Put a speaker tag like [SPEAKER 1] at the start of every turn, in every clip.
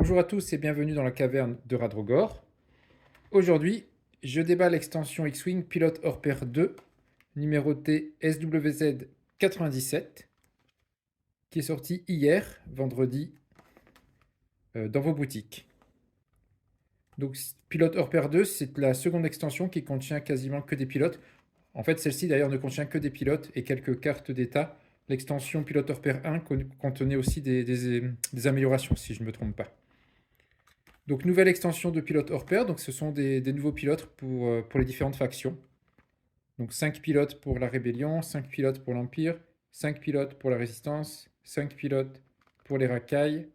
[SPEAKER 1] Bonjour à tous et bienvenue dans la caverne de Radrogor. Aujourd'hui, je déballe l'extension X-Wing Pilote hors pair 2, numérotée SWZ 97, qui est sortie hier, vendredi, dans vos boutiques. Donc, Pilote hors pair 2, c'est la seconde extension qui contient quasiment que des pilotes. En fait, celle-ci d'ailleurs ne contient que des pilotes et quelques cartes d'état. L'extension Pilote hors pair 1 contenait aussi des améliorations, si je ne me trompe pas. Donc, nouvelle extension de pilotes hors pair. Donc, ce sont des nouveaux pilotes pour les différentes factions. Donc, 5 pilotes pour la rébellion, 5 pilotes pour l'Empire, 5 pilotes pour la résistance, 5 pilotes pour les racailles,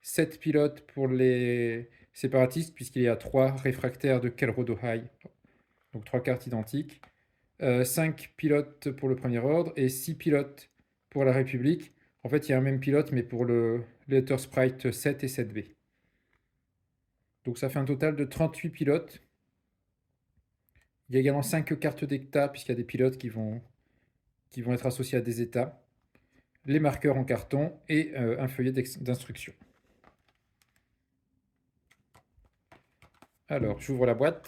[SPEAKER 1] 7 pilotes pour les séparatistes, puisqu'il y a 3 réfractaires de Kelrodo High. Donc, 3 cartes identiques. 5 pilotes pour le Premier Ordre et 6 pilotes pour la République. En fait, il y a un même pilote, mais pour le Letter Sprite 7 et 7B. Donc ça fait un total de 38 pilotes. Il y a également 5 cartes d'état, puisqu'il y a des pilotes qui vont être associés à des états. Les marqueurs en carton et un feuillet d'instruction. Alors, j'ouvre la boîte.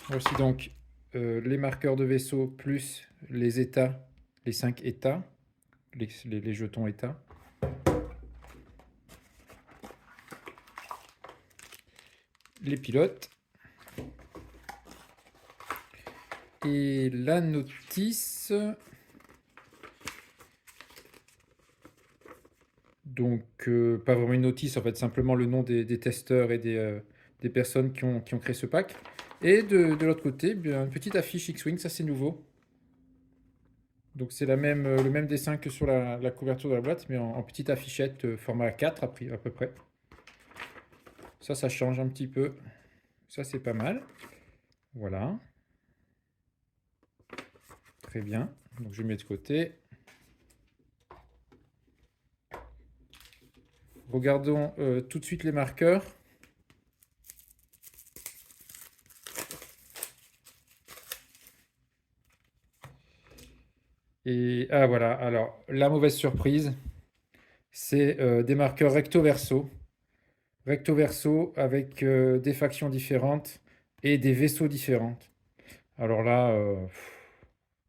[SPEAKER 1] Voici donc les marqueurs de vaisseau plus les états, les 5 états, les jetons états. Les pilotes. Et la notice. Donc, pas vraiment une notice, en fait, simplement le nom des testeurs et des personnes qui ont créé ce pack. Et de l'autre côté, bien, une petite affiche X-Wing, ça c'est nouveau. Donc c'est le même dessin que sur la couverture de la boîte, mais en petite affichette format A4 à peu près. Ça change un petit peu. Ça c'est pas mal. Voilà. Très bien. Donc je mets de côté. Regardons tout de suite les marqueurs. Et ah voilà, alors la mauvaise surprise, c'est des marqueurs recto-verso. Recto-verso avec des factions différentes et des vaisseaux différents. Alors là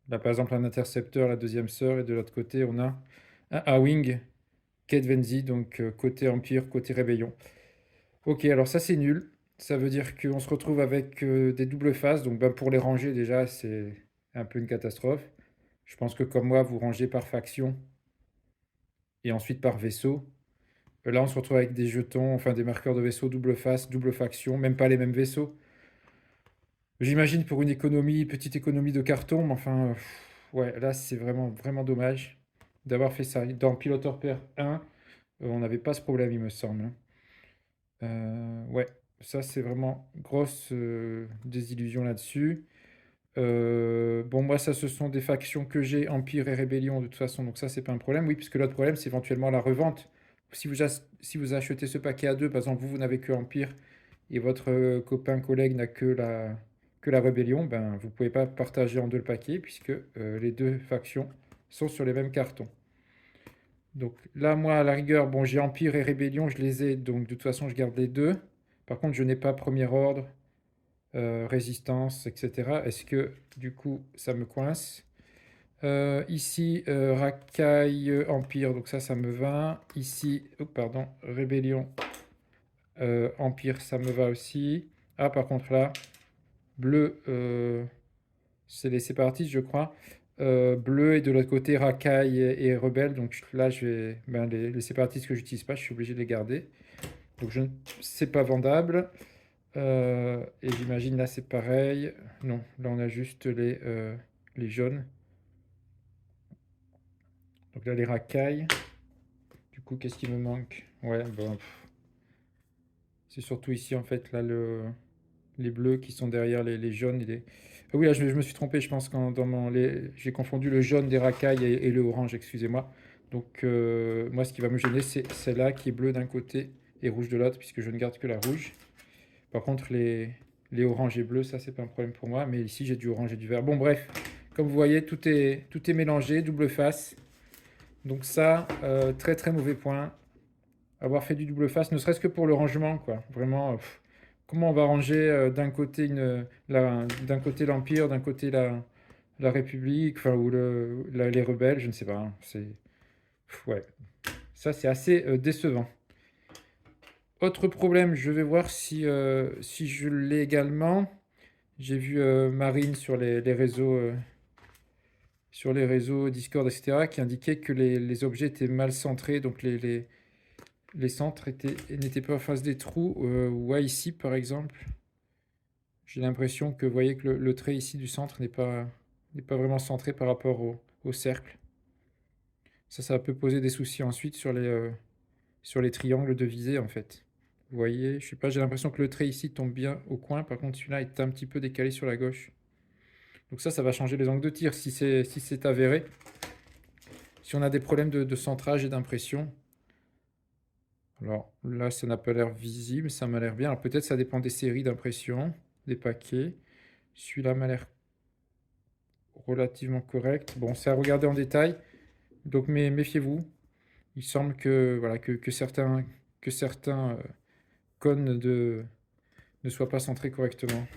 [SPEAKER 1] par exemple un intercepteur, la deuxième sœur, et de l'autre côté on a un A-Wing, Kate Venzi, donc côté Empire, côté Rébellion. Ok, alors ça c'est nul. Ça veut dire qu'on se retrouve avec des doubles faces, donc ben, pour les ranger déjà c'est un peu une catastrophe. Je pense que comme moi vous rangez par faction et ensuite par vaisseau. Là on se retrouve avec des jetons, enfin des marqueurs de vaisseau double face, double faction, même pas les mêmes vaisseaux. J'imagine pour une économie, petite économie de carton, mais enfin, ouais, là c'est vraiment, vraiment dommage d'avoir fait ça. Dans Pilote Pair 1, on n'avait pas ce problème, il me semble, hein. Ouais, ça c'est vraiment grosse désillusion là-dessus. Bon, moi, ça, ce sont des factions que j'ai, Empire et Rébellion, de toute façon, donc ça, c'est pas un problème. Oui, puisque l'autre problème, c'est éventuellement la revente. Si vous achetez ce paquet à deux, par exemple, vous n'avez que Empire et votre copain, collègue n'a que la Rébellion, ben, vous pouvez pas partager en deux le paquet, puisque les deux factions sont sur les mêmes cartons. Donc là, moi, à la rigueur, bon, j'ai Empire et Rébellion, je les ai, donc de toute façon, je garde les deux. Par contre, je n'ai pas Premier Ordre, résistance, etc. Est-ce que du coup ça me coince? Ici, racaille, empire, donc ça me va. Ici, oh, pardon, rébellion, empire, ça me va aussi. Ah, par contre là, bleu, c'est les séparatistes, je crois. Bleu et de l'autre côté racaille et rebelle. Donc là, ben, les séparatistes que j'utilise pas, je suis obligé de les garder. Donc c'est pas vendable. Et j'imagine là c'est pareil. Non, là on a juste les jaunes. Donc là les racailles. Du coup, qu'est-ce qui me manque? Ouais, bon, c'est surtout ici en fait, là les bleus qui sont derrière les jaunes. Ah oui, là je me suis trompé, je pense quand j'ai confondu le jaune des racailles et le orange, excusez-moi. Donc moi ce qui va me gêner c'est celle-là qui est bleue d'un côté et rouge de l'autre, puisque je ne garde que la rouge. Par contre, les oranges et bleus, ça, c'est pas un problème pour moi. Mais ici, j'ai du orange et du vert. Bon, bref, comme vous voyez, tout est mélangé, double face. Donc ça, très très mauvais point. Avoir fait du double face, ne serait-ce que pour le rangement, quoi. Vraiment, comment on va ranger d'un côté d'un côté l'Empire, d'un côté la République, enfin, ou les rebelles, je ne sais pas, hein. Ouais, ça c'est assez décevant. Autre problème, je vais voir si je l'ai également. J'ai vu Marine sur les réseaux Discord, etc., qui indiquait que les objets étaient mal centrés, donc les centres n'étaient pas en face des trous. Ouais, ici, par exemple, j'ai l'impression que vous voyez que le trait ici du centre n'est pas vraiment centré par rapport au cercle. Ça peut poser des soucis ensuite sur les triangles de visée, en fait. Vous voyez, je sais pas, j'ai l'impression que le trait ici tombe bien au coin, par contre celui-là est un petit peu décalé sur la gauche. Donc ça va changer les angles de tir si c'est avéré. Si on a des problèmes de centrage et d'impression. Alors là, ça n'a pas l'air visible, ça m'a l'air bien. Alors peut-être ça dépend des séries d'impression, des paquets. Celui-là m'a l'air relativement correct. Bon, c'est à regarder en détail, donc méfiez-vous. Il semble que, voilà, que certains cônes ne soient pas centrés correctement.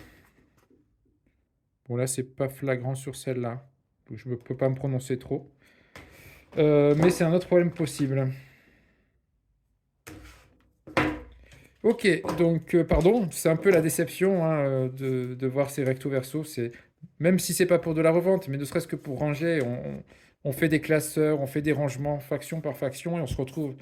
[SPEAKER 1] Bon, là, c'est pas flagrant sur celle-là, donc je ne peux pas me prononcer trop. Mais c'est un autre problème possible. Ok, donc pardon, c'est un peu la déception hein, de voir ces recto verso. Même si c'est pas pour de la revente, mais ne serait-ce que pour ranger, on fait des classeurs, on fait des rangements faction par faction et on se retrouve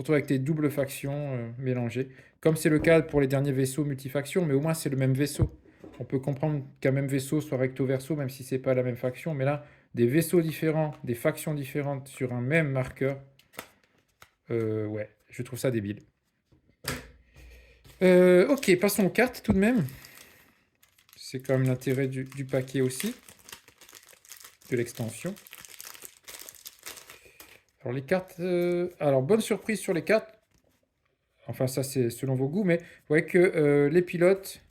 [SPEAKER 1] avec des doubles factions mélangées, comme c'est le cas pour les derniers vaisseaux multifactions, mais au moins c'est le même vaisseau. On peut comprendre qu'un même vaisseau soit recto verso, même si c'est pas la même faction, mais là, des vaisseaux différents, des factions différentes sur un même marqueur, ouais, je trouve ça débile. Ok, passons aux cartes tout de même. C'est quand même l'intérêt du paquet aussi, de l'extension. Alors les cartes... alors bonne surprise sur les cartes. Enfin ça c'est selon vos goûts, mais vous voyez que les pilotes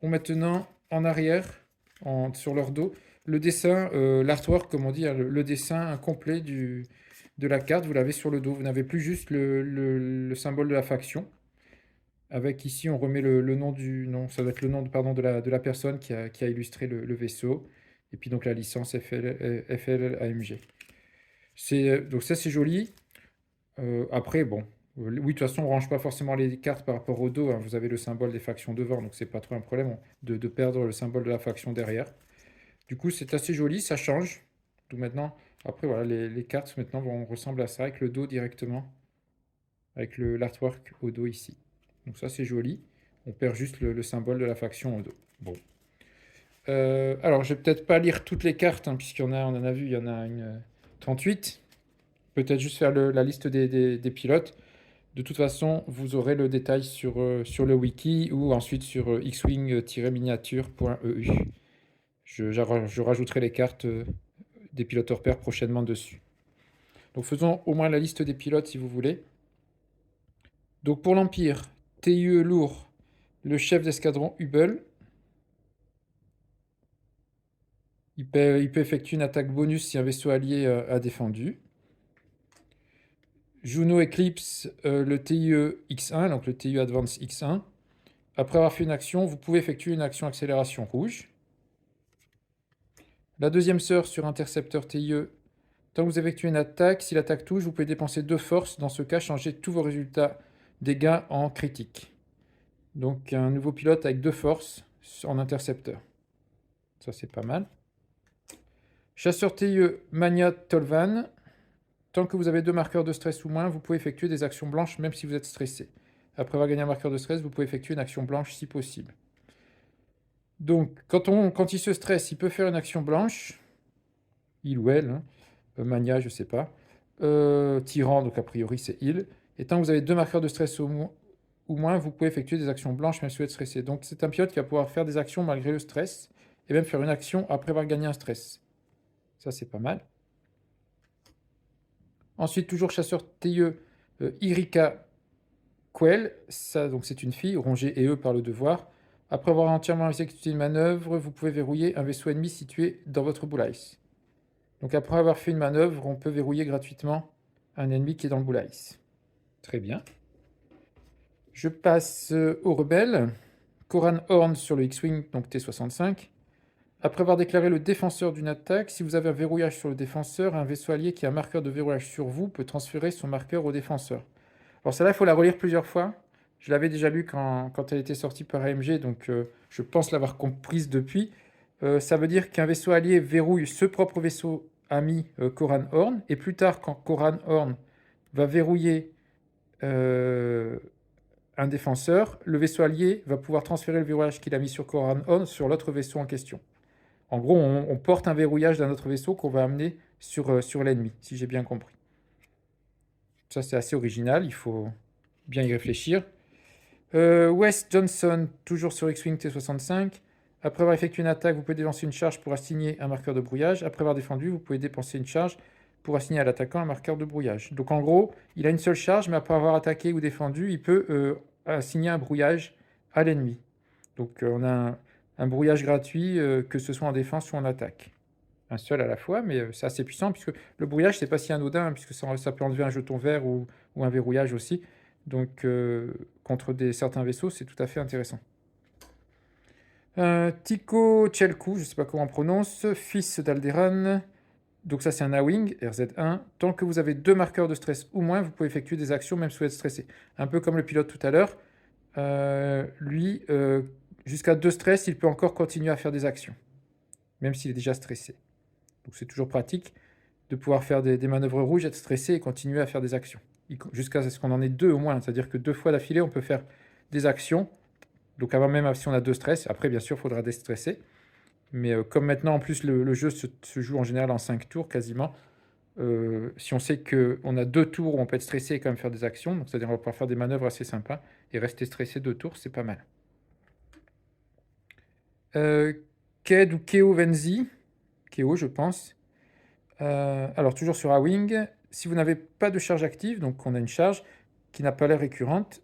[SPEAKER 1] ont maintenant en arrière, sur leur dos, le dessin, l'artwork comme on dit, hein, le dessin complet de la carte. Vous l'avez sur le dos. Vous n'avez plus juste le symbole de la faction. Avec ici, on remet le nom non, ça doit être le nom pardon, de la personne qui a illustré le vaisseau. Et puis donc la licence FL AMG. Donc ça, c'est joli. Après, bon, oui, de toute façon, on range pas forcément les cartes par rapport au dos, hein. Vous avez le symbole des factions devant, donc c'est pas trop un problème de perdre le symbole de la faction derrière. Du coup, c'est assez joli, ça change. Donc maintenant, après, voilà, les cartes maintenant ressemblent à ça, avec le dos directement, avec l'artwork au dos ici. Donc ça, c'est joli. On perd juste le symbole de la faction au dos. Bon. Alors, je vais peut-être pas lire toutes les cartes, hein, on en a vu, il y en a une 38. Peut-être juste faire la liste des pilotes. De toute façon, vous aurez le détail sur le wiki ou ensuite sur xwing-miniature.eu. Je rajouterai les cartes des pilotes hors pair prochainement dessus. Donc faisons au moins la liste des pilotes si vous voulez. Donc pour l'Empire, TIE lourd, le chef d'escadron Hubble. Il peut effectuer une attaque bonus si un vaisseau allié a défendu. Juno Eclipse, le TIE X1, donc le TIE Advance X1. Après avoir fait une action, vous pouvez effectuer une action accélération rouge. La deuxième sœur sur intercepteur TIE, tant que vous effectuez une attaque, si l'attaque touche, vous pouvez dépenser 2 forces. Dans ce cas, changer tous vos résultats dégâts en critique. Donc un nouveau pilote avec 2 forces en intercepteur. Ça c'est pas mal. Chasseur TIE Mania Tolvan. Tant que vous avez 2 marqueurs de stress ou moins, vous pouvez effectuer des actions blanches même si vous êtes stressé. Après avoir gagné un marqueur de stress, vous pouvez effectuer une action blanche si possible. Donc, quand il se stresse, il peut faire une action blanche. Il ou elle, hein. Mania, je sais pas. Tyran, donc a priori c'est il. Et tant que vous avez 2 marqueurs de stress ou moins, vous pouvez effectuer des actions blanches même si vous êtes stressé. Donc c'est un pilote qui va pouvoir faire des actions malgré le stress et même faire une action après avoir gagné un stress. Ça c'est pas mal. Ensuite, toujours chasseur TIE Irika Quell, ça donc c'est une fille, rongée et eux par le devoir. Après avoir entièrement exécuté une manœuvre, vous pouvez verrouiller un vaisseau ennemi situé dans votre bull's. Donc après avoir fait une manœuvre, on peut verrouiller gratuitement un ennemi qui est dans le bull's eye. Très bien. Je passe aux rebelles. Koran Horn sur le X-Wing, donc T-65. Après avoir déclaré le défenseur d'une attaque, si vous avez un verrouillage sur le défenseur, un vaisseau allié qui a un marqueur de verrouillage sur vous peut transférer son marqueur au défenseur. Alors celle-là, il faut la relire plusieurs fois. Je l'avais déjà lu quand elle était sortie par AMG, donc je pense l'avoir comprise depuis. Ça veut dire qu'un vaisseau allié verrouille ce propre vaisseau ami Koran Horn, et plus tard, quand Koran Horn va verrouiller euh, un défenseur, le vaisseau allié va pouvoir transférer le verrouillage qu'il a mis sur Koran Horn sur l'autre vaisseau en question. En gros, on porte un verrouillage d'un autre vaisseau qu'on va amener sur l'ennemi, si j'ai bien compris. Ça, c'est assez original, il faut bien y réfléchir. Wes Johnson, toujours sur X-Wing T-65. Après avoir effectué une attaque, vous pouvez dépenser une charge pour assigner un marqueur de brouillage. Après avoir défendu, vous pouvez dépenser une charge pour assigner à l'attaquant un marqueur de brouillage. Donc en gros, il a une seule charge, mais après avoir attaqué ou défendu, il peut assigner un brouillage à l'ennemi. Donc on a un brouillage gratuit, que ce soit en défense ou en attaque. Un seul à la fois, mais c'est assez puissant, puisque le brouillage, c'est pas si anodin, hein, puisque ça peut enlever un jeton vert ou un verrouillage aussi. Donc contre certains vaisseaux, c'est tout à fait intéressant. Tycho Chelku, je ne sais pas comment on prononce, fils d'Alderaan. Donc ça c'est un A-Wing, RZ1. Tant que vous avez 2 marqueurs de stress ou moins, vous pouvez effectuer des actions même si vous êtes stressé. Un peu comme le pilote tout à l'heure. Lui, jusqu'à 2 stress, il peut encore continuer à faire des actions, même s'il est déjà stressé. Donc c'est toujours pratique de pouvoir faire des manœuvres rouges, être stressé et continuer à faire des actions. Jusqu'à ce qu'on en ait 2 au moins, c'est-à-dire que 2 fois d'affilée, on peut faire des actions. Donc avant même si on a 2 stress, après bien sûr, il faudra déstresser. Mais comme maintenant, en plus, le jeu se joue en général en 5 tours quasiment, si on sait qu'on a 2 tours où on peut être stressé et quand même faire des actions, donc c'est-à-dire on va pouvoir faire des manœuvres assez sympas, et rester stressé 2 tours, c'est pas mal. Euh, Ked ou Keo Venzi, Keo je pense. Alors toujours sur A-Wing, si vous n'avez pas de charge active, donc on a une charge qui n'a pas l'air récurrente,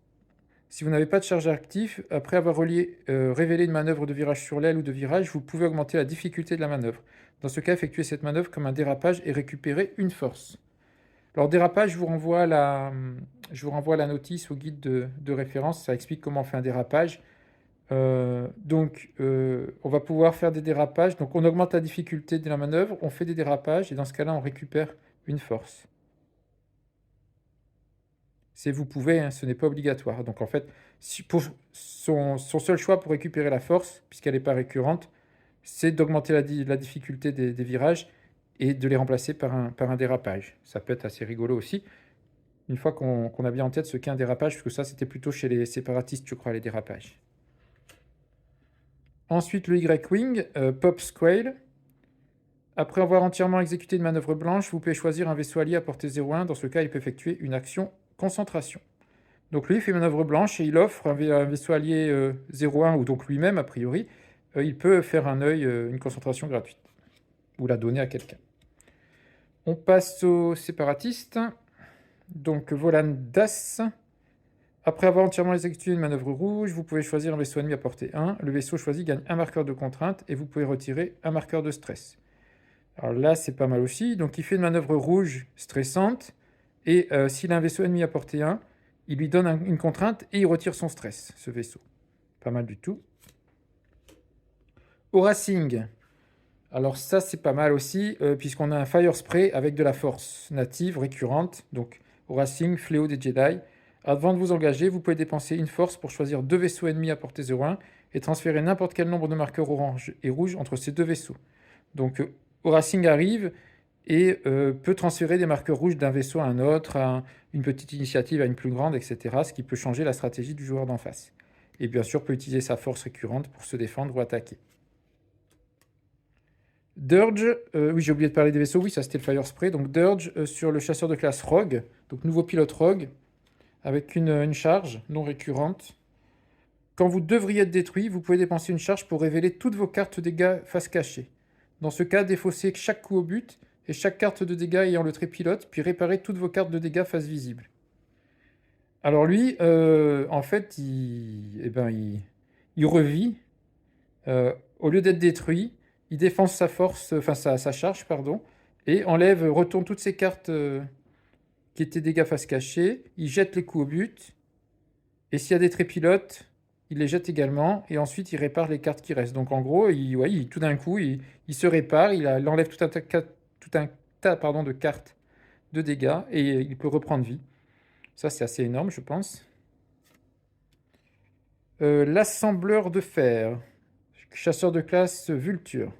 [SPEAKER 1] si vous n'avez pas de charge active, après avoir révélé une manœuvre de virage sur l'aile ou de virage, vous pouvez augmenter la difficulté de la manœuvre. Dans ce cas, effectuez cette manœuvre comme un dérapage et récupérer une force. Alors dérapage, je vous renvoie à la notice, au guide de référence, ça explique comment on fait un dérapage. On va pouvoir faire des dérapages. Donc on augmente la difficulté de la manœuvre, on fait des dérapages, et dans ce cas-là, on récupère une force. C'est vous pouvez, hein, ce n'est pas obligatoire. Donc en fait, pour son seul choix pour récupérer la force, puisqu'elle n'est pas récurrente, c'est d'augmenter la difficulté des virages et de les remplacer par un dérapage. Ça peut être assez rigolo aussi, une fois qu'on a bien en tête ce qu'est un dérapage, parce que ça c'était plutôt chez les séparatistes, je crois, les dérapages. Ensuite, le Y-Wing, Pop Squale. Après avoir entièrement exécuté une manœuvre blanche, vous pouvez choisir un vaisseau allié à portée 0,1. Dans ce cas, il peut effectuer une action concentration. Donc lui, il fait manœuvre blanche et il offre un vaisseau allié 0,1, ou donc lui-même, a priori, il peut faire un œil, une concentration gratuite, ou la donner à quelqu'un. On passe aux séparatistes. Donc Volan Das. Après avoir entièrement exécuté une manœuvre rouge, vous pouvez choisir un vaisseau ennemi à portée 1. Le vaisseau choisi gagne un marqueur de contrainte et vous pouvez retirer un marqueur de stress. Alors là, c'est pas mal aussi. Donc il fait une manœuvre rouge stressante, et s'il a un vaisseau ennemi à portée 1, il lui donne une contrainte et il retire son stress, ce vaisseau. Pas mal du tout. Au Racing, alors ça c'est pas mal aussi, puisqu'on a un Fire Spray avec de la force native récurrente. Donc au Racing, Fléau des Jedi. Avant de vous engager, vous pouvez dépenser une force pour choisir 2 vaisseaux ennemis à portée 0,1 et transférer n'importe quel nombre de marqueurs orange et rouge entre ces 2 vaisseaux. Donc au Racing arrive et peut transférer des marqueurs rouges d'un vaisseau à un autre, à une petite initiative à une plus grande, etc. Ce qui peut changer la stratégie du joueur d'en face. Et bien sûr, peut utiliser sa force récurrente pour se défendre ou attaquer. Dirge, oui, j'ai oublié de parler des vaisseaux, oui, ça c'était le Fire Spray. Donc Dirge sur le chasseur de classe Rogue, donc nouveau pilote Rogue, avec une charge non récurrente. Quand vous devriez être détruit, vous pouvez dépenser une charge pour révéler toutes vos cartes dégâts face cachée. Dans ce cas, défaussez chaque coup au but et chaque carte de dégâts ayant le trait pilote, puis réparez toutes vos cartes de dégâts face visible. Alors lui, en fait, il revit. Au lieu d'être détruit, il défonce sa force, enfin sa charge, pardon, Et retourne toutes ces cartes qui étaient dégâts face cachée. Il jette les coups au but. Et s'il y a des trépilotes, il les jette également. Et ensuite, il répare les cartes qui restent. Donc en gros, tout d'un coup, il se répare. Il enlève tout un tas pardon, de cartes de dégâts. Et il peut reprendre vie. Ça, c'est assez énorme, je pense. L'assembleur de fer. Chasseur de classe Vulture.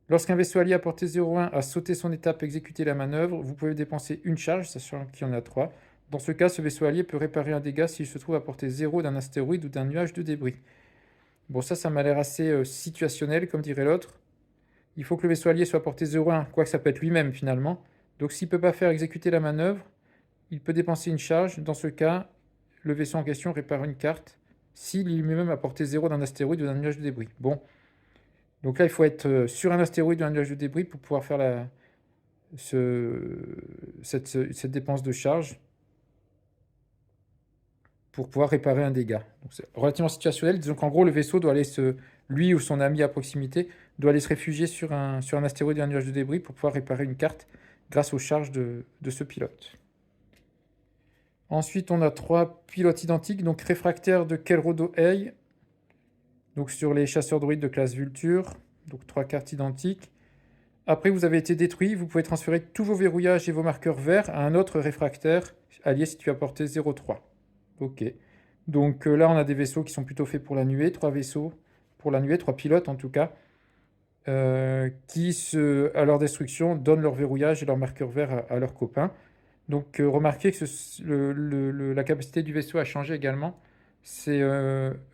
[SPEAKER 1] Lorsqu'un vaisseau allié à portée 0,1 a sauté son étape et exécuté la manœuvre, vous pouvez dépenser une charge, sachant qu'il y en a 3. Dans ce cas, ce vaisseau allié peut réparer un dégât s'il se trouve à portée 0 d'un astéroïde ou d'un nuage de débris. Bon, ça m'a l'air assez situationnel, comme dirait l'autre. Il faut que le vaisseau allié soit à portée 0,1, quoique ça peut être lui-même finalement. Donc s'il ne peut pas faire exécuter la manœuvre, il peut dépenser une charge. Dans ce cas, le vaisseau en question répare une carte s'il est lui-même à portée 0 d'un astéroïde ou d'un nuage de débris. Bon, donc là, il faut être sur un astéroïde ou un nuage de débris pour pouvoir faire cette dépense de charge pour pouvoir réparer un dégât. Donc c'est relativement situationnel. Disons qu'en gros, le vaisseau doit lui ou son ami à proximité, doit aller se réfugier sur un astéroïde ou un nuage de débris pour pouvoir réparer une carte grâce aux charges de ce pilote. Ensuite, on a 3 pilotes identiques, donc réfractaire de Kelrodo Ei, donc sur les chasseurs droïdes de classe Vulture, donc 3 cartes identiques. Après, vous avez été détruit, vous pouvez transférer tous vos verrouillages et vos marqueurs verts à un autre réfractaire allié si tu as porté 0,3. Ok. Donc là, on a des vaisseaux qui sont plutôt faits pour la nuée, 3 vaisseaux pour la nuée, 3 pilotes en tout cas, à leur destruction, donnent leur verrouillage et leur marqueur vert à leurs copains. Donc remarquez que la capacité du vaisseau a changé également. C'est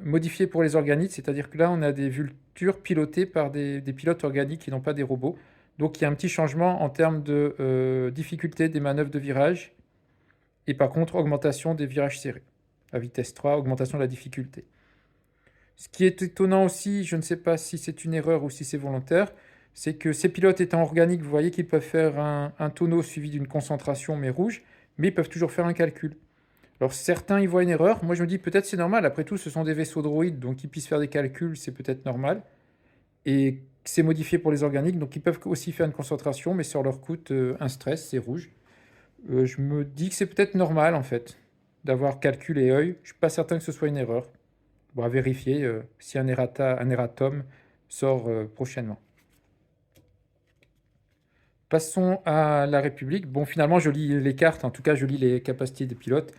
[SPEAKER 1] modifié pour les organites, c'est-à-dire que là, on a des vultures pilotées par des pilotes organiques et non pas des robots. Donc il y a un petit changement en termes de difficulté des manœuvres de virage et par contre augmentation des virages serrés. À vitesse 3, augmentation de la difficulté. Ce qui est étonnant aussi, je ne sais pas si c'est une erreur ou si c'est volontaire, c'est que ces pilotes étant organiques, vous voyez qu'ils peuvent faire un tonneau suivi d'une concentration mais rouge, mais ils peuvent toujours faire un calcul. Alors certains y voient une erreur, moi je me dis peut-être c'est normal, après tout ce sont des vaisseaux droïdes, donc ils puissent faire des calculs, c'est peut-être normal. Et c'est modifié pour les organiques, donc ils peuvent aussi faire une concentration, mais ça leur coûte un stress, c'est rouge. Je me dis que c'est peut-être normal en fait, d'avoir calcul et œil. Je suis pas certain que ce soit une erreur. On va vérifier si un erratum sort prochainement. Passons à la République. Bon, finalement, je lis les cartes, en tout cas, je lis les capacités des pilotes,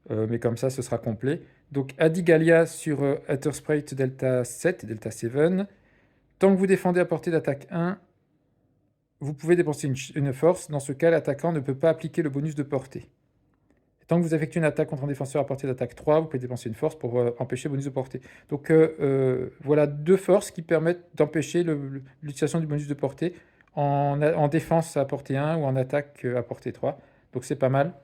[SPEAKER 1] mais comme ça, ce sera complet. Donc, Adigalia sur Ettersprite Delta 7 et Delta 7. Tant que vous défendez à portée d'attaque 1, vous pouvez dépenser une force. Dans ce cas, l'attaquant ne peut pas appliquer le bonus de portée. Tant que vous effectuez une attaque contre un défenseur à portée d'attaque 3, vous pouvez dépenser une force pour empêcher le bonus de portée. Donc voilà 2 forces qui permettent d'empêcher l'utilisation du bonus de portée en défense à portée 1 ou en attaque à portée 3. Donc c'est pas mal.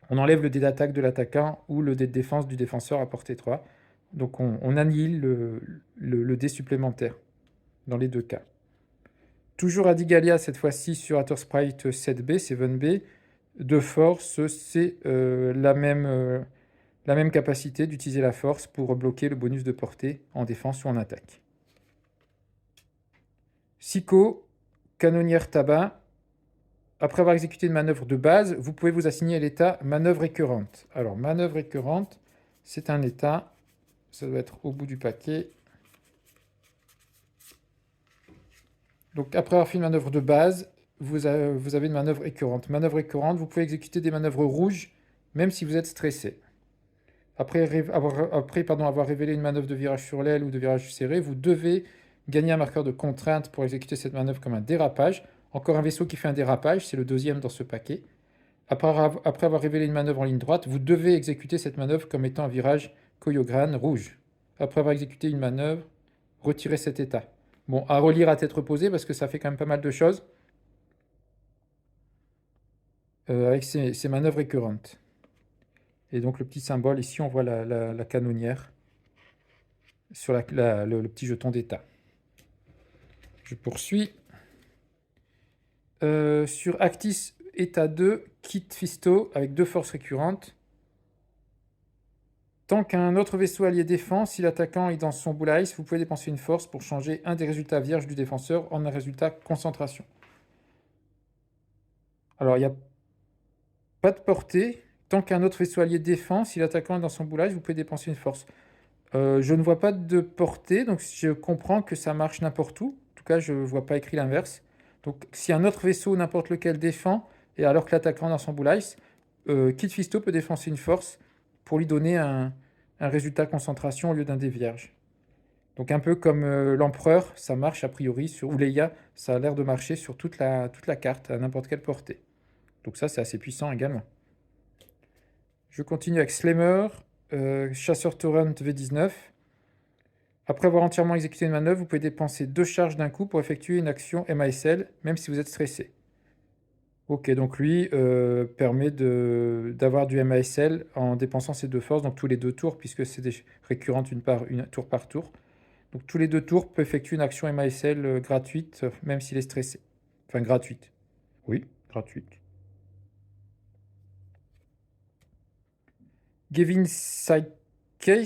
[SPEAKER 1] On enlève le dé d'attaque de l'attaquant ou le dé de défense du défenseur à portée 3. Donc on annihile le dé supplémentaire dans les 2 cas. Toujours Adigalia, cette fois-ci sur Attersprite 7B, 7B. De force, c'est la même capacité d'utiliser la force pour bloquer le bonus de portée en défense ou en attaque. Psycho, canonnière tabac. Après avoir exécuté une manœuvre de base, vous pouvez vous assigner à l'état manœuvre récurrente. Alors, manœuvre récurrente, c'est un état, ça doit être au bout du paquet. Donc, après avoir fait une manœuvre de base, vous avez une manœuvre récurrente. Manœuvre récurrente, vous pouvez exécuter des manœuvres rouges, même si vous êtes stressé. Après avoir révélé une manœuvre de virage sur l'aile ou de virage serré, vous devez gagner un marqueur de contrainte pour exécuter cette manœuvre comme un dérapage. Encore un vaisseau qui fait un dérapage, c'est le deuxième dans ce paquet. Après avoir révélé une manœuvre en ligne droite, vous devez exécuter cette manœuvre comme étant un virage Koyogran rouge. Après avoir exécuté une manœuvre, retirez cet état. Bon, à relire à tête reposée parce que ça fait quand même pas mal de choses avec ces manœuvres récurrentes. Et donc le petit symbole, ici on voit la canonnière sur le petit jeton d'état. Je poursuis. Sur Actis état 2, Kit Fisto avec 2 forces récurrentes. Tant qu'un autre vaisseau allié défend, si l'attaquant est dans son bull ice, vous pouvez dépenser une force pour changer un des résultats vierges du défenseur en un résultat concentration. Alors, il n'y a pas de portée. Tant qu'un autre vaisseau allié défend, si l'attaquant est dans son boulage, vous pouvez dépenser une force. Je ne vois pas de portée, donc je comprends que ça marche n'importe où. En tout cas, je ne vois pas écrit l'inverse. Donc, si un autre vaisseau, n'importe lequel, défend, et alors que l'attaquant est dans son boulage, Kit Fisto peut dépenser une force pour lui donner un résultat concentration au lieu d'un dé vierge. Donc un peu comme l'empereur, ça marche a priori sur ou Leia, ça a l'air de marcher sur toute la carte à n'importe quelle portée. Donc ça c'est assez puissant également. Je continue avec Slammer, chasseur Torrent V19. Après avoir entièrement exécuté une manœuvre, vous pouvez dépenser 2 charges d'un coup pour effectuer une action MASL, même si vous êtes stressé. Ok, donc lui permet d'avoir du MASL en dépensant ses 2 forces, donc tous les 2 tours, puisque c'est récurrent une tour par tour. Donc tous les 2 tours peut effectuer une action MASL gratuite, même s'il est stressé. Enfin gratuite. Oui, gratuite. Gavin Sakis.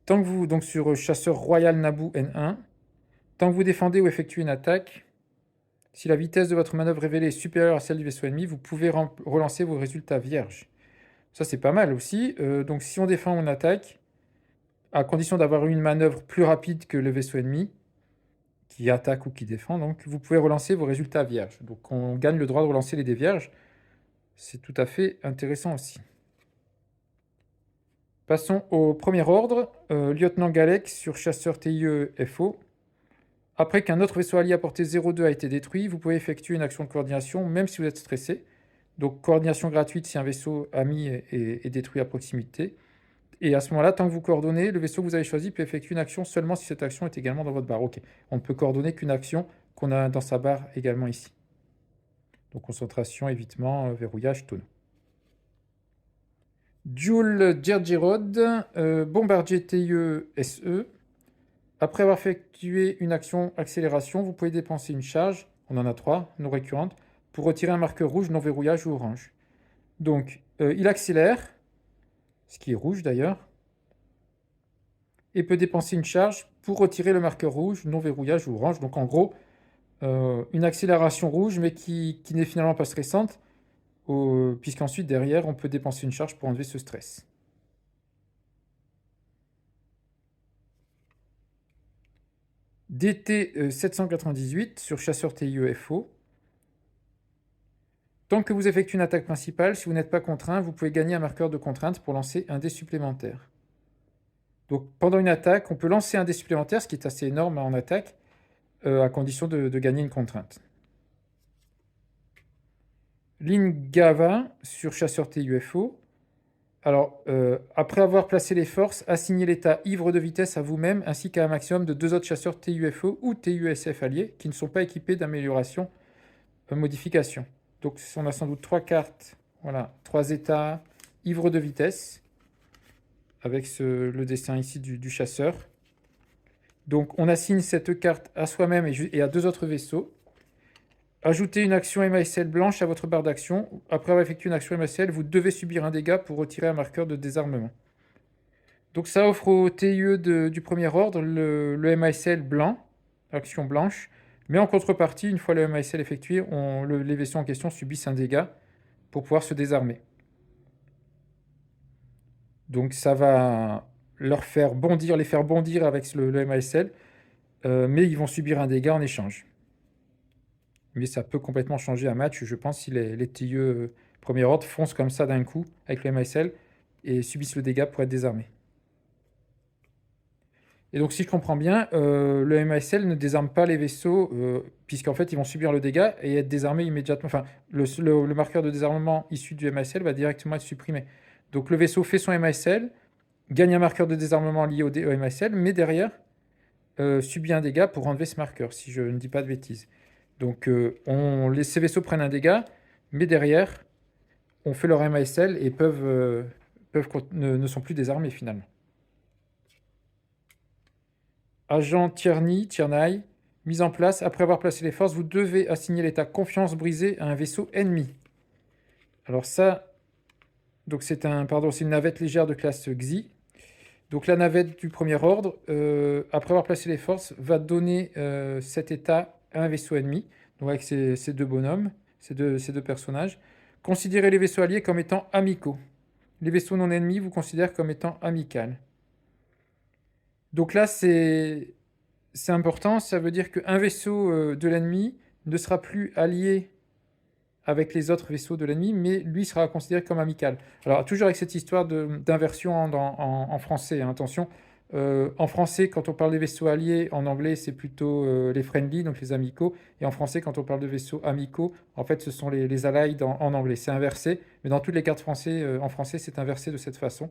[SPEAKER 1] Tant que vous, donc sur chasseur royal Naboo N1, tant que vous défendez ou effectuez une attaque, si la vitesse de votre manœuvre révélée est supérieure à celle du vaisseau ennemi, vous pouvez relancer vos résultats vierges. Ça c'est pas mal aussi. Donc si on défend ou on attaque, à condition d'avoir une manœuvre plus rapide que le vaisseau ennemi, qui attaque ou qui défend, donc vous pouvez relancer vos résultats vierges. Donc on gagne le droit de relancer les dés vierges. C'est tout à fait intéressant aussi. Passons au premier ordre, lieutenant Galek sur chasseur TIE FO. Après qu'un autre vaisseau allié à portée 0,2 a été détruit, vous pouvez effectuer une action de coordination même si vous êtes stressé. Donc coordination gratuite si un vaisseau ami est détruit à proximité. Et à ce moment-là, tant que vous coordonnez, le vaisseau que vous avez choisi peut effectuer une action seulement si cette action est également dans votre barre. Ok, on ne peut coordonner qu'une action qu'on a dans sa barre également ici. Donc concentration, évitement, verrouillage, tonneau. Jules Gergerod, bombardier TIE SE. Après avoir effectué une action accélération, vous pouvez dépenser une charge, on en a 3, non récurrentes, pour retirer un marqueur rouge, non verrouillage ou orange. Donc, il accélère, ce qui est rouge d'ailleurs, et peut dépenser une charge pour retirer le marqueur rouge, non verrouillage ou orange. Donc en gros, une accélération rouge, mais qui n'est finalement pas stressante, puisqu'ensuite derrière, on peut dépenser une charge pour enlever ce stress. DT 798 sur chasseur TIE FO. Tant que vous effectuez une attaque principale, si vous n'êtes pas contraint, vous pouvez gagner un marqueur de contrainte pour lancer un dé supplémentaire. Donc pendant une attaque, on peut lancer un dé supplémentaire, ce qui est assez énorme en attaque, à condition de gagner une contrainte. Lingava sur chasseur TUFO. Alors, après avoir placé les forces, assignez l'état ivre de vitesse à vous-même ainsi qu'à un maximum de 2 autres chasseurs TUFO ou TUSF alliés qui ne sont pas équipés d'amélioration modification. Donc on a sans doute 3 cartes, voilà, 3 états ivre de vitesse avec le dessin ici du chasseur. Donc on assigne cette carte à soi-même et à 2 autres vaisseaux. Ajoutez une action MASL blanche à votre barre d'action. Après avoir effectué une action MASL, vous devez subir un dégât pour retirer un marqueur de désarmement. Donc ça offre au TIE du premier ordre le MASL blanc, action blanche. Mais en contrepartie, une fois le MASL effectué, les vaisseaux en question subissent un dégât pour pouvoir se désarmer. Donc ça va les faire bondir avec le MASL, mais ils vont subir un dégât en échange. Mais ça peut complètement changer un match, je pense, si les TIE premier ordre foncent comme ça d'un coup avec le MASL et subissent le dégât pour être désarmés. Et donc si je comprends bien, le MASL ne désarme pas les vaisseaux, puisqu'en fait ils vont subir le dégât et être désarmés immédiatement. Enfin, le marqueur de désarmement issu du MASL va directement être supprimé. Donc le vaisseau fait son MASL, gagne un marqueur de désarmement lié au MASL, mais derrière subit un dégât pour enlever ce marqueur, si je ne dis pas de bêtises. Donc ces vaisseaux prennent un dégât, mais derrière, on fait leur MASL et ne sont plus désarmés finalement. Agent Tierney, mise en place. Après avoir placé les forces, vous devez assigner l'état confiance brisée à un vaisseau ennemi. Alors ça, donc c'est une navette légère de classe Xi. Donc la navette du premier ordre, après avoir placé les forces, va donner cet état à un vaisseau ennemi, donc avec ces 2 bonhommes, ces deux personnages. Considérez les vaisseaux alliés comme étant amicaux. Les vaisseaux non ennemis vous considèrent comme étant amicales. Donc là, c'est important, ça veut dire qu'un vaisseau de l'ennemi ne sera plus allié avec les autres vaisseaux de l'ennemi, mais lui sera considéré comme amical. Alors, toujours avec cette histoire d'inversion en français, hein, attention. En français, quand on parle des vaisseaux alliés, en anglais, c'est plutôt les friendly, donc les amicaux. Et en français, quand on parle de vaisseaux amicaux, en fait, ce sont les allied en anglais. C'est inversé, mais dans toutes les cartes en français, c'est inversé de cette façon.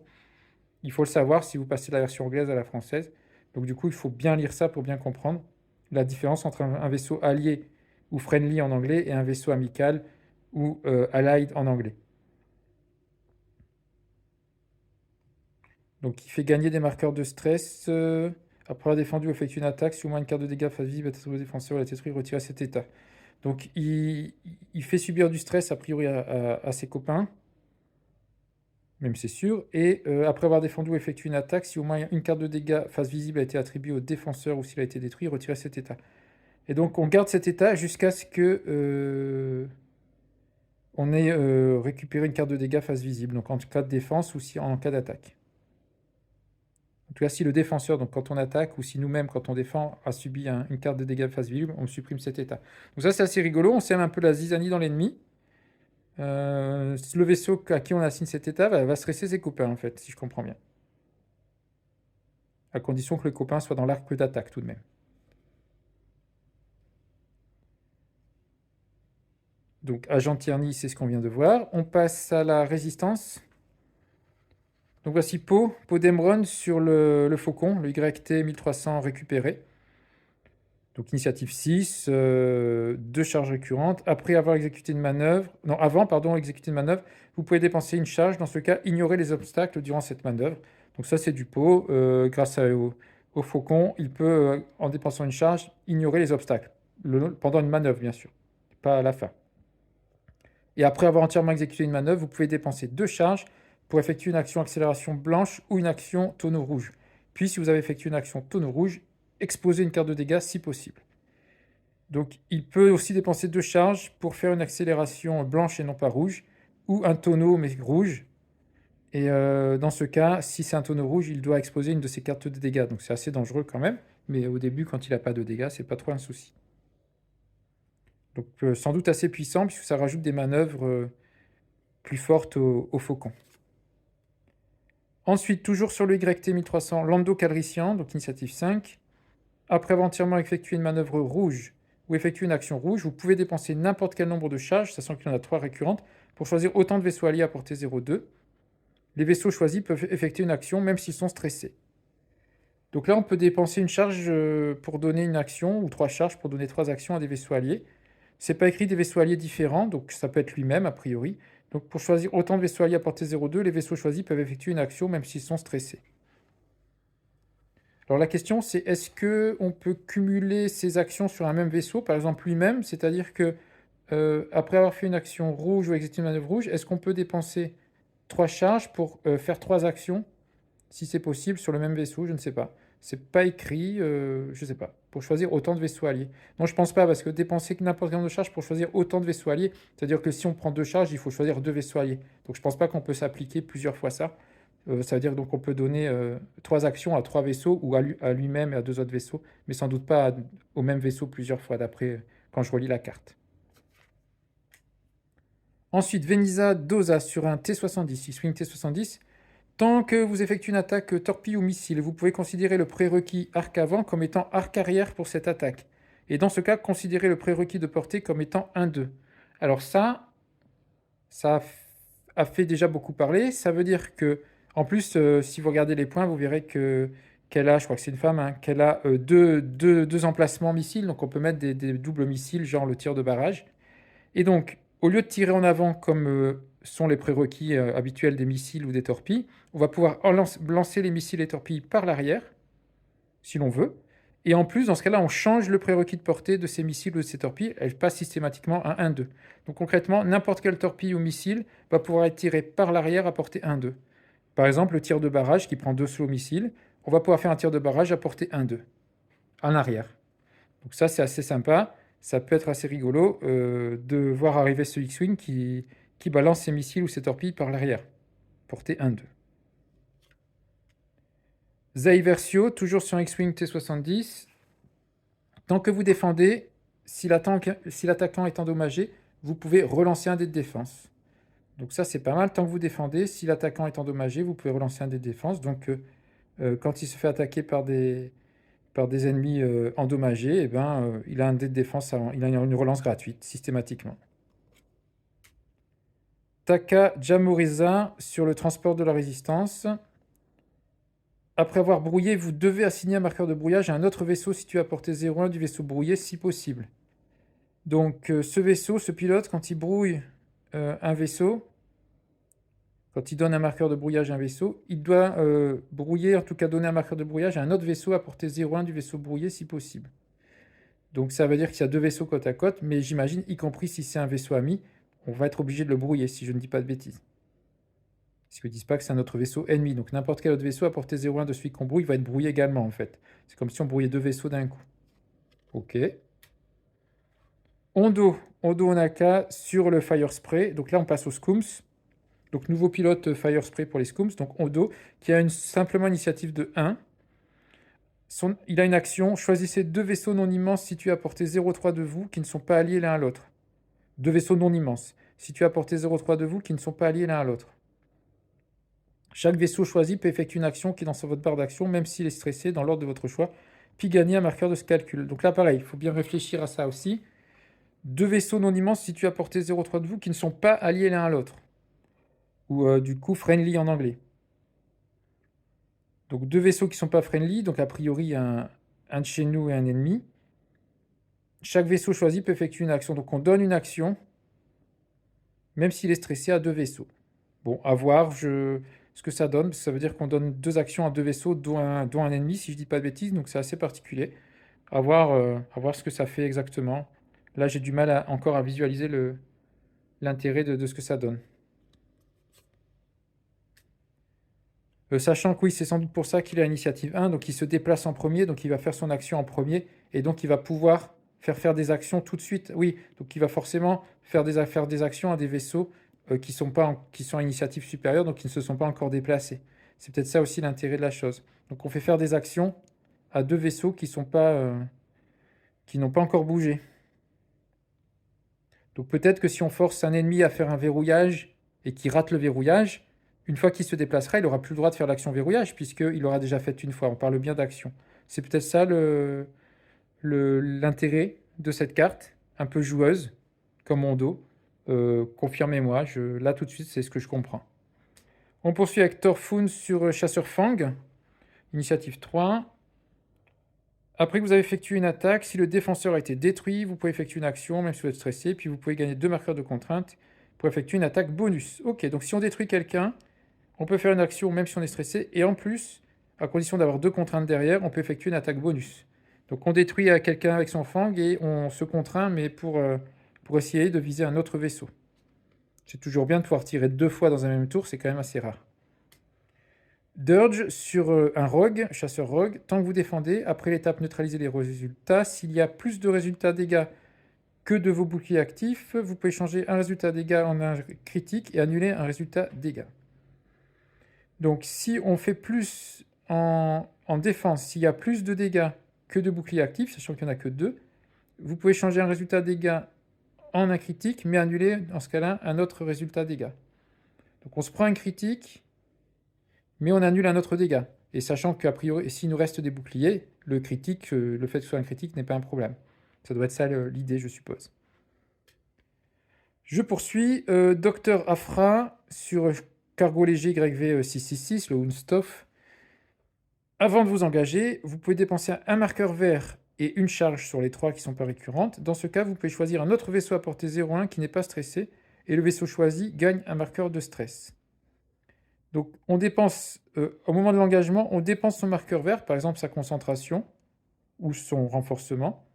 [SPEAKER 1] Il faut le savoir si vous passez de la version anglaise à la française. Donc, du coup, il faut bien lire ça pour bien comprendre la différence entre un vaisseau allié ou friendly en anglais et un vaisseau amical ou allied en anglais. Donc il fait gagner des marqueurs de stress. Après avoir défendu ou effectué une attaque, si au moins une carte de dégâts face visible est attribuée au défenseur, la détruit, retire cet état. Donc il fait subir du stress a priori à ses copains, même c'est sûr. Et après avoir défendu ou effectué une attaque, si au moins une carte de dégâts face visible a été attribuée au défenseur ou s'il a été détruit, retire cet état. Et donc on garde cet état jusqu'à ce que on ait récupéré une carte de dégâts face visible, donc en cas de défense ou si en cas d'attaque. En tout cas, si le défenseur, donc quand on attaque, ou si nous-mêmes, quand on défend, a subi une carte de dégâts face visible, on supprime cet état. Donc ça, c'est assez rigolo. On sème un peu la zizanie dans l'ennemi. Le vaisseau à qui on assigne cet état va stresser ses copains, en fait, si je comprends bien. À condition que le copain soit dans l'arc d'attaque, tout de même. Donc, agent Tierney, c'est ce qu'on vient de voir. On passe à la résistance. Donc voici Poe d'Emron sur le Faucon, le YT 1300 récupéré. Donc initiative 6, 2 charges récurrentes. Après avoir exécuté une manœuvre, non, avant, pardon, exécuter une manœuvre, vous pouvez dépenser une charge. Dans ce cas, ignorer les obstacles durant cette manœuvre. Donc ça, c'est du pot. Grâce au Faucon, il peut, en dépensant une charge, ignorer les obstacles. Pendant une manœuvre, bien sûr, pas à la fin. Et après avoir entièrement exécuté une manœuvre, vous pouvez dépenser 2 charges pour effectuer une action accélération blanche ou une action tonneau rouge. Puis, si vous avez effectué une action tonneau rouge, exposez une carte de dégâts si possible. Donc, il peut aussi dépenser 2 charges pour faire une accélération blanche et non pas rouge, ou un tonneau mais rouge. Et dans ce cas, si c'est un tonneau rouge, il doit exposer une de ses cartes de dégâts. Donc, c'est assez dangereux quand même. Mais au début, quand il n'a pas de dégâts, c'est pas trop un souci. Donc, sans doute assez puissant, puisque ça rajoute des manœuvres plus fortes au Faucon. Ensuite, toujours sur le YT 1300, Lando Calrissian, donc initiative 5. Après avoir entièrement effectué une manœuvre rouge ou effectuer une action rouge, vous pouvez dépenser n'importe quel nombre de charges, sachant qu'il y en a 3 récurrentes, pour choisir autant de vaisseaux alliés à portée 0,2. Les vaisseaux choisis peuvent effectuer une action même s'ils sont stressés. Donc là, on peut dépenser une charge pour donner une action, ou 3 charges pour donner 3 actions à des vaisseaux alliés. C'est pas écrit des vaisseaux alliés différents, donc ça peut être lui-même a priori. Donc pour choisir autant de vaisseaux alliés à portée 0,2, les vaisseaux choisis peuvent effectuer une action même s'ils sont stressés. Alors la question c'est est-ce qu'on peut cumuler ces actions sur un même vaisseau, par exemple lui-même, c'est-à-dire que après avoir fait une action rouge ou exécuter une manœuvre rouge, est-ce qu'on peut dépenser 3 charges pour faire 3 actions, si c'est possible, sur le même vaisseau? Je ne sais pas. C'est pas écrit, je ne sais pas, pour choisir autant de vaisseaux alliés. Non, je pense pas, parce que dépenser n'importe quel nombre de charges pour choisir autant de vaisseaux alliés, c'est-à-dire que si on prend 2 charges, il faut choisir 2 vaisseaux alliés. Donc je pense pas qu'on peut s'appliquer plusieurs fois ça. Ça veut dire donc qu'on peut donner 3 actions à 3 vaisseaux ou à lui-même et à 2 autres vaisseaux, mais sans doute pas au même vaisseau plusieurs fois d'après quand je relis la carte. Ensuite, Venisa Dosa sur un T70, il swing T70. Tant que vous effectuez une attaque torpille ou missile, vous pouvez considérer le prérequis arc avant comme étant arc arrière pour cette attaque. Et dans ce cas, considérez le prérequis de portée comme étant 1-2. Alors ça a fait déjà beaucoup parler. Ça veut dire que, en plus, si vous regardez les points, vous verrez qu'elle a, je crois que c'est une femme, hein, qu'elle a deux emplacements missiles. Donc on peut mettre des doubles missiles, genre le tir de barrage. Et donc, au lieu de tirer en avant comme sont les prérequis habituels des missiles ou des torpilles, on va pouvoir lancer les missiles et torpilles par l'arrière, si l'on veut. Et en plus, dans ce cas-là, on change le prérequis de portée de ces missiles ou de ces torpilles. Elles passent systématiquement à 1-2. Donc concrètement, n'importe quelle torpille ou missile va pouvoir être tiré par l'arrière à portée 1-2. Par exemple, le tir de barrage qui prend 2 slow missiles, on va pouvoir faire un tir de barrage à portée 1-2, en arrière. Donc ça, c'est assez sympa. ça peut être assez rigolo de voir arriver ce X-Wing qui balance ses missiles ou ses torpilles par l'arrière. Portée 1-2. Zai Versio, toujours sur X-Wing T-70. Tant que vous défendez, si l'attaquant est endommagé, vous pouvez relancer un dé de défense. Donc ça, c'est pas mal. Tant que vous défendez, si l'attaquant est endommagé, vous pouvez relancer un dé de défense. Donc quand il se fait attaquer par des ennemis endommagés, eh ben, il a un dé de défense, il a une relance gratuite, systématiquement. Taka Jamoriza sur le transport de la résistance. Après avoir brouillé, vous devez assigner un marqueur de brouillage à un autre vaisseau situé à portée 0,1 du vaisseau brouillé, si possible. Donc ce vaisseau, ce pilote, quand il brouille un vaisseau, quand il donne un marqueur de brouillage à un vaisseau, il doit brouiller, en tout cas donner un marqueur de brouillage à un autre vaisseau à portée 0,1 du vaisseau brouillé, si possible. Donc ça veut dire qu'il y a deux vaisseaux côte à côte, mais j'imagine, y compris si c'est un vaisseau ami, on va être obligé de le brouiller, si je ne dis pas de bêtises. Parce qu'ils ne disent pas que c'est un autre vaisseau ennemi. Donc n'importe quel autre vaisseau à portée 0,1 de celui qu'on brouille va être brouillé également, en fait. C'est comme si on brouillait deux vaisseaux d'un coup. Ok. Hondo Onaka sur le Fire Spray. Donc là, on passe aux Scooms. Donc nouveau pilote Fire Spray pour les Scooms. Donc Hondo, qui a simplement une initiative de 1. Il a une action. Choisissez deux vaisseaux non immenses situés à portée 0,3 de vous, qui ne sont pas alliés l'un à l'autre. Deux vaisseaux non immenses situés à portée 0,3 de vous, qui ne sont pas alliés l'un à l'autre. Chaque vaisseau choisi peut effectuer une action qui est dans votre barre d'action, même s'il est stressé, dans l'ordre de votre choix, puis gagner un marqueur de ce calcul. Donc là, pareil, il faut bien réfléchir à ça aussi. Deux vaisseaux non immenses situés à portée 0,3 de vous qui ne sont pas alliés l'un à l'autre. Ou du coup, friendly en anglais. Donc deux vaisseaux qui ne sont pas friendly, donc a priori un de chez nous et un ennemi. Chaque vaisseau choisi peut effectuer une action. Donc on donne une action, même s'il est stressé, à deux vaisseaux. Bon, à voir ce que ça donne. Ça veut dire qu'on donne deux actions à deux vaisseaux, dont un ennemi, si je dis pas de bêtises. Donc c'est assez particulier. À voir ce que ça fait exactement. Là, j'ai du mal encore à visualiser l'intérêt de ce que ça donne. Sachant que oui, c'est sans doute pour ça qu'il a l'initiative 1, donc il se déplace en premier, donc il va faire son action en premier, et donc il va pouvoir faire des actions tout de suite. Oui, donc il va forcément faire des actions à des vaisseaux qui sont à initiative supérieure, donc qui ne se sont pas encore déplacés. C'est peut-être ça aussi l'intérêt de la chose. Donc on fait faire des actions à deux vaisseaux qui n'ont pas encore bougé. Donc peut-être que si on force un ennemi à faire un verrouillage et qu'il rate le verrouillage, une fois qu'il se déplacera, il n'aura plus le droit de faire l'action verrouillage puisqu'il l'aura déjà fait une fois. On parle bien d'action. C'est peut-être ça l'intérêt de cette carte, un peu joueuse, comme mon dos. Confirmez-moi, là tout de suite, c'est ce que je comprends. On poursuit avec Thorfinn sur Chasseur Fang, initiative 3. Après que vous avez effectué une attaque, si le défenseur a été détruit, vous pouvez effectuer une action, même si vous êtes stressé, puis vous pouvez gagner 2 marqueurs de contrainte pour effectuer une attaque bonus. Ok, donc si on détruit quelqu'un, on peut faire une action même si on est stressé, et en plus, à condition d'avoir 2 contraintes derrière, on peut effectuer une attaque bonus. Donc on détruit quelqu'un avec son fang et on se contraint, mais pour essayer de viser un autre vaisseau. C'est toujours bien de pouvoir tirer 2 fois dans un même tour, c'est quand même assez rare. Dirge sur un rogue, chasseur rogue. Tant que vous défendez, après l'étape neutraliser les résultats, s'il y a plus de résultats dégâts que de vos boucliers actifs, vous pouvez changer un résultat dégâts en un critique et annuler un résultat dégâts. Donc si on fait plus en défense, s'il y a plus de dégâts que de boucliers actifs, sachant qu'il n'y en a que 2, vous pouvez changer un résultat dégâts en un critique, mais annuler dans ce cas-là un autre résultat dégâts. Donc on se prend un critique, mais on annule un autre dégât. Et sachant qu'a priori, s'il nous reste des boucliers, le critique, le fait que ce soit un critique n'est pas un problème. Ça doit être ça l'idée, je suppose. Je poursuis. Docteur Afra sur cargo léger YV666, le Unstoff. Avant de vous engager, vous pouvez dépenser un marqueur vert et une charge sur les 3 qui ne sont pas récurrentes. Dans ce cas, vous pouvez choisir un autre vaisseau à portée 0,1 qui n'est pas stressé, et le vaisseau choisi gagne un marqueur de stress. Donc on dépense, au moment de l'engagement, on dépense son marqueur vert, par exemple sa concentration ou son renforcement.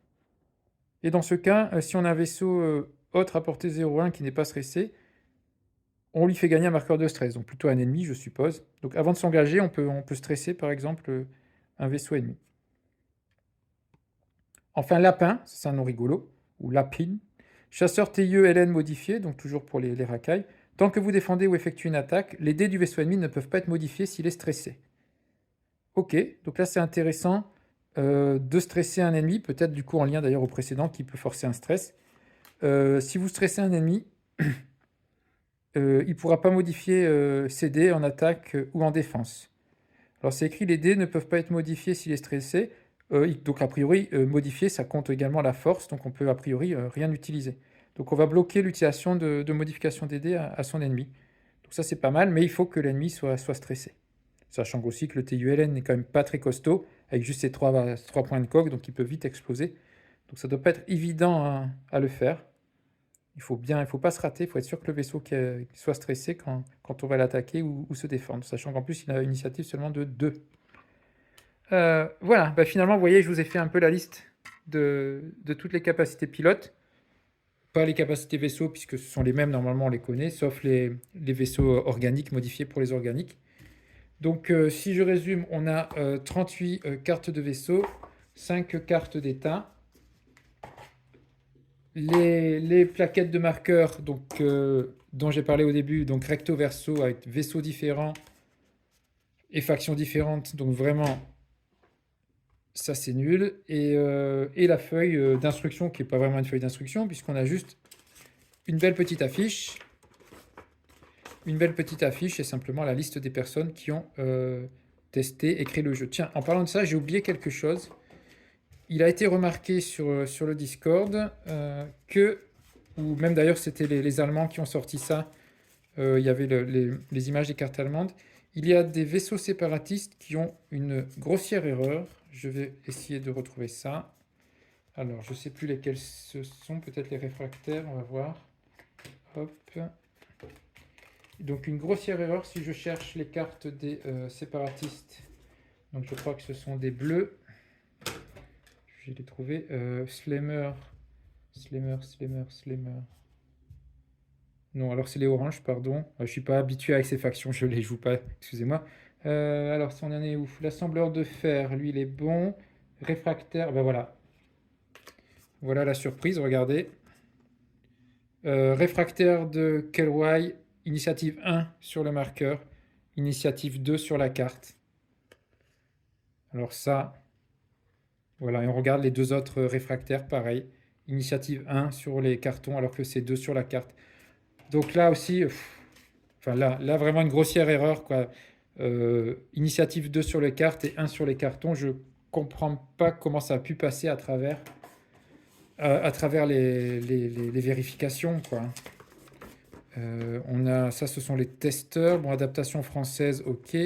[SPEAKER 1] Et dans ce cas, si on a un vaisseau autre à portée 0,1 qui n'est pas stressé, on lui fait gagner un marqueur de stress, donc plutôt un ennemi, je suppose. Donc avant de s'engager, on peut stresser, par exemple, un vaisseau ennemi. Enfin, Lapin, c'est un nom rigolo, ou lapine. Chasseur TIE-LN modifié, donc toujours pour les racailles. Tant que vous défendez ou effectuez une attaque, les dés du vaisseau ennemi ne peuvent pas être modifiés s'il est stressé. Ok, donc là c'est intéressant de stresser un ennemi, peut-être du coup en lien d'ailleurs au précédent qui peut forcer un stress. Si vous stressez un ennemi, il ne pourra pas modifier ses dés en attaque ou en défense. Alors c'est écrit, les dés ne peuvent pas être modifiés s'il est stressé. Donc a priori, modifier, ça compte également la force, donc on peut a priori rien utiliser. Donc on va bloquer l'utilisation de modification des dés à son ennemi. Donc ça c'est pas mal, mais il faut que l'ennemi soit stressé. Sachant aussi que le TULN n'est quand même pas très costaud, avec juste ses 3 points de coque, donc il peut vite exploser. Donc ça doit pas être évident à le faire. Il faut pas se rater, il faut être sûr que le vaisseau soit stressé quand on va l'attaquer ou se défendre. Sachant qu'en plus il a une initiative seulement de 2. Voilà, bah finalement, vous voyez, je vous ai fait un peu la liste de toutes les capacités pilotes. Pas les capacités vaisseaux, puisque ce sont les mêmes, normalement on les connaît, sauf les vaisseaux organiques modifiés pour les organiques. Donc si je résume, on a 38 cartes de vaisseau, 5 cartes d'état. Les plaquettes de marqueurs donc, dont j'ai parlé au début, donc recto verso avec vaisseaux différents et factions différentes, donc vraiment ça c'est nul. Et la feuille d'instruction qui n'est pas vraiment une feuille d'instruction puisqu'on a juste une belle petite affiche. Une belle petite affiche et simplement la liste des personnes qui ont testé et créé le jeu. Tiens, en parlant de ça, j'ai oublié quelque chose. Il a été remarqué sur le Discord que, ou même d'ailleurs c'était les Allemands qui ont sorti ça, il y avait les images des cartes allemandes, il y a des vaisseaux séparatistes qui ont une grossière erreur. Je vais essayer de retrouver ça. Alors, je ne sais plus lesquels ce sont, peut-être les réfractaires, on va voir. Hop. Donc une grossière erreur si je cherche les cartes des séparatistes. Donc je crois que ce sont des bleus. Je vais les trouver. Slammer. Non, alors c'est les oranges, pardon. Je suis pas habitué avec ces factions, je les joue pas, excusez-moi. Alors, si on en est où? L'assembleur de fer, lui, il est bon. Réfractaire, ben voilà. Voilà la surprise, regardez. Réfractaire de Kelway, initiative 1 sur le marqueur, initiative 2 sur la carte. Alors ça, voilà, et on regarde les deux autres réfractaires, pareil. Initiative 1 sur les cartons, alors que c'est 2 sur la carte. Donc là aussi, enfin là vraiment une grossière erreur, quoi. Initiative 2 sur les cartes et 1 sur les cartons. Je comprends pas comment ça a pu passer à travers les vérifications, quoi. On a ça, ce sont les testeurs. Bon, adaptation française, ok.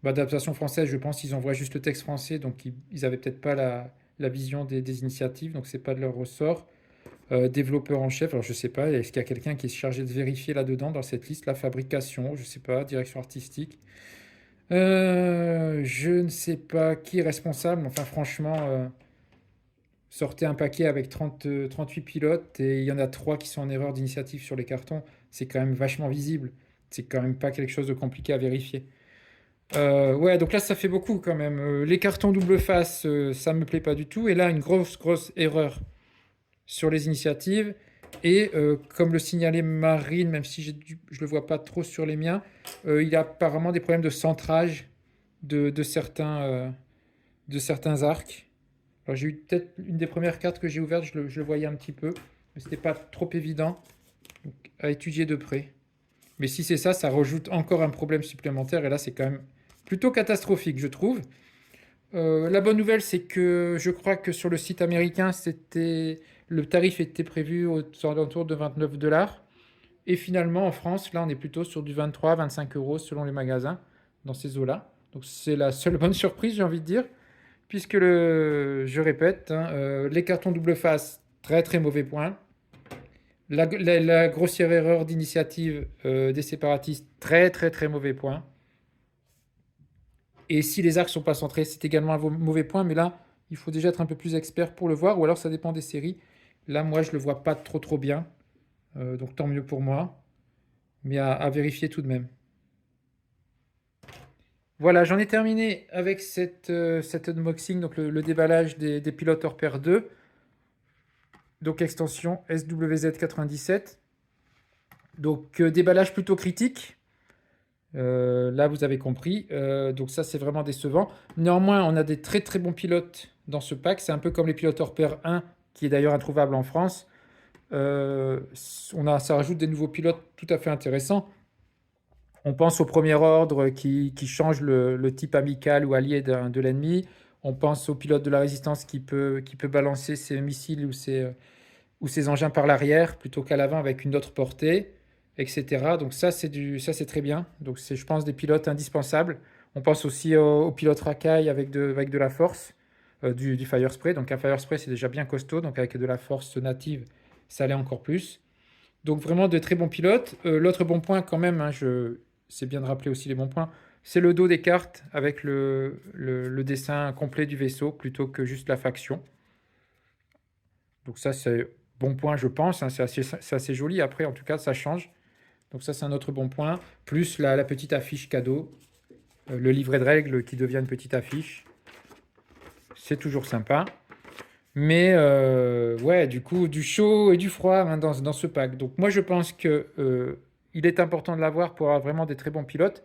[SPEAKER 1] Bah, adaptation française, je pense qu'ils envoient juste le texte français, donc ils avaient peut-être pas la vision des initiatives, donc c'est pas de leur ressort. Développeur en chef, alors je sais pas, est-ce qu'il y a quelqu'un qui est chargé de vérifier là-dedans dans cette liste, la fabrication, je sais pas, direction artistique. Je ne sais pas qui est responsable, enfin franchement, sortez un paquet avec 38 pilotes et il y en a 3 qui sont en erreur d'initiative sur les cartons, c'est quand même vachement visible. C'est quand même pas quelque chose de compliqué à vérifier. Ouais, donc là ça fait beaucoup quand même. Les cartons double face, ça me plaît pas du tout. Et là, une grosse erreur sur les initiatives. Et comme le signalait Marine, même si je le vois pas trop sur les miens, il y a apparemment des problèmes de centrage de certains arcs. Alors j'ai eu peut-être une des premières cartes que j'ai ouvertes, je le voyais un petit peu, mais c'était pas trop évident, donc, à étudier de près. Mais si c'est ça, ça rajoute encore un problème supplémentaire, et là c'est quand même plutôt catastrophique, je trouve. La bonne nouvelle, c'est que je crois que sur le site américain, le tarif était prévu aux alentours de 29 dollars. Et finalement, en France, là, on est plutôt sur du 23-25 euros selon les magasins, dans ces eaux-là. Donc c'est la seule bonne surprise, j'ai envie de dire. Puisque je répète, hein, les cartons double face, très très mauvais point. La grossière erreur d'initiative des séparatistes, très très très mauvais point. Et si les arcs sont pas centrés, c'est également un mauvais point, mais là, il faut déjà être un peu plus expert pour le voir, ou alors ça dépend des séries. Là, moi, je le vois pas trop bien, donc tant mieux pour moi, mais à vérifier tout de même. Voilà, j'en ai terminé avec cet unboxing, donc le déballage des pilotes hors pair 2. donc extension SWZ97. Donc déballage plutôt critique. Là, vous avez compris. Donc ça, c'est vraiment décevant. Néanmoins, on a des très très bons pilotes dans ce pack. C'est un peu comme les pilotes hors pair 1, qui est d'ailleurs introuvable en France. Ça rajoute des nouveaux pilotes tout à fait intéressants. On pense au premier ordre qui change le type amical ou allié de l'ennemi. On pense au pilote de la résistance qui peut balancer ses missiles ou ses engins par l'arrière plutôt qu'à l'avant avec une autre portée, etc. Donc ça c'est très bien. Donc c'est, je pense, des pilotes indispensables. On pense aussi au pilote racaille avec de la force, du Firespray. Donc un Firespray c'est déjà bien costaud. Donc avec de la force native, ça l'est encore plus. Donc vraiment de très bons pilotes. L'autre bon point quand même, hein, c'est bien de rappeler aussi les bons points, c'est le dos des cartes avec le dessin complet du vaisseau plutôt que juste la faction. Donc ça c'est bon point je pense, hein, c'est assez joli. Après en tout cas ça change. Donc ça c'est un autre bon point. Plus la petite affiche cadeau, le livret de règles qui devient une petite affiche. C'est toujours sympa. Mais ouais, du coup, du chaud et du froid, hein, dans ce pack. Donc moi, je pense que il est important de l'avoir pour avoir vraiment des très bons pilotes.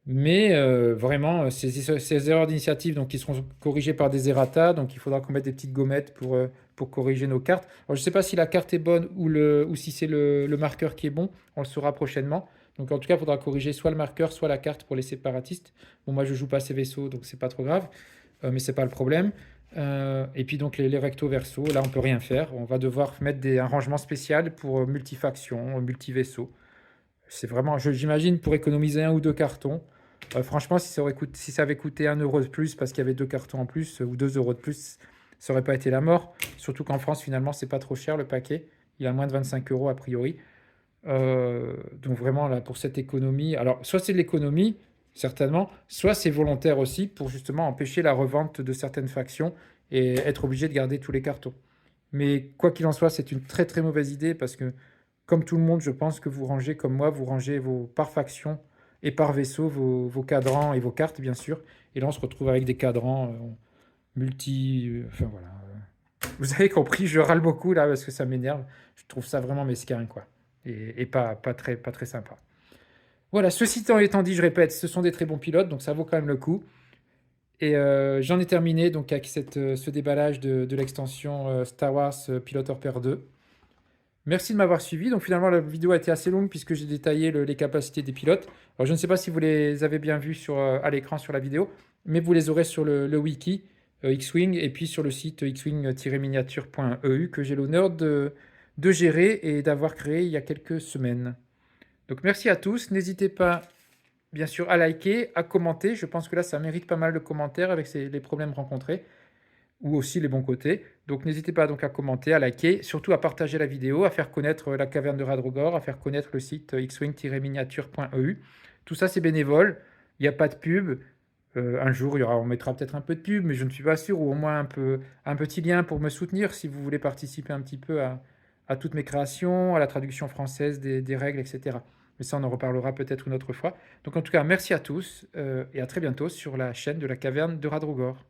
[SPEAKER 1] Mais vraiment, ces erreurs d'initiative donc, qui seront corrigées par des errata. Donc il faudra qu'on mette des petites gommettes pour corriger nos cartes. Alors je ne sais pas si la carte est bonne ou si c'est le marqueur qui est bon. On le saura prochainement. Donc en tout cas, il faudra corriger soit le marqueur, soit la carte pour les séparatistes. Bon, moi, je joue pas ces vaisseaux, donc c'est pas trop grave. Mais c'est pas le problème. Et puis donc les recto verso, là on peut rien faire. On va devoir mettre un rangement spécial pour multifaction, multi-vaisseau. C'est vraiment, j'imagine, pour économiser un ou deux cartons. Franchement, si ça avait coûté 1 € de plus parce qu'il y avait deux cartons en plus ou 2 € de plus, ça aurait pas été la mort. Surtout qu'en France, finalement, c'est pas trop cher le paquet. Il a moins de 25 € a priori. Donc vraiment, là, pour cette économie, alors soit c'est de l'économie, certainement, soit c'est volontaire aussi pour justement empêcher la revente de certaines factions et être obligé de garder tous les cartons. Mais quoi qu'il en soit, c'est une très très mauvaise idée parce que, comme tout le monde, je pense que vous rangez comme moi, vous rangez par faction et par vaisseau vos cadrans et vos cartes, bien sûr. Et là, on se retrouve avec des cadrans enfin voilà. Vous avez compris, je râle beaucoup là parce que ça m'énerve. Je trouve ça vraiment mesquin, quoi. Et pas très sympa. Voilà, ceci étant dit, je répète, ce sont des très bons pilotes, donc ça vaut quand même le coup. Et j'en ai terminé donc avec ce déballage de l'extension Star Wars Pilot Hors Pair 2. Merci de m'avoir suivi. Donc finalement, la vidéo a été assez longue puisque j'ai détaillé les capacités des pilotes. Alors je ne sais pas si vous les avez bien vues à l'écran sur la vidéo, mais vous les aurez sur le wiki X-Wing et puis sur le site xwing-miniature.eu que j'ai l'honneur de gérer et d'avoir créé il y a quelques semaines. Donc merci à tous. N'hésitez pas, bien sûr, à liker, à commenter. Je pense que là, ça mérite pas mal de commentaires avec les problèmes rencontrés ou aussi les bons côtés. Donc n'hésitez pas donc à commenter, à liker, surtout à partager la vidéo, à faire connaître la caverne de Radrogor, à faire connaître le site xwing-miniature.eu. Tout ça, c'est bénévole. Il n'y a pas de pub. Un jour, on mettra peut-être un peu de pub, mais je ne suis pas sûr, ou au moins un petit lien pour me soutenir si vous voulez participer un petit peu à toutes mes créations, à la traduction française des règles, etc. Mais ça, on en reparlera peut-être une autre fois. Donc en tout cas, merci à tous et à très bientôt sur la chaîne de la caverne de Radrogor.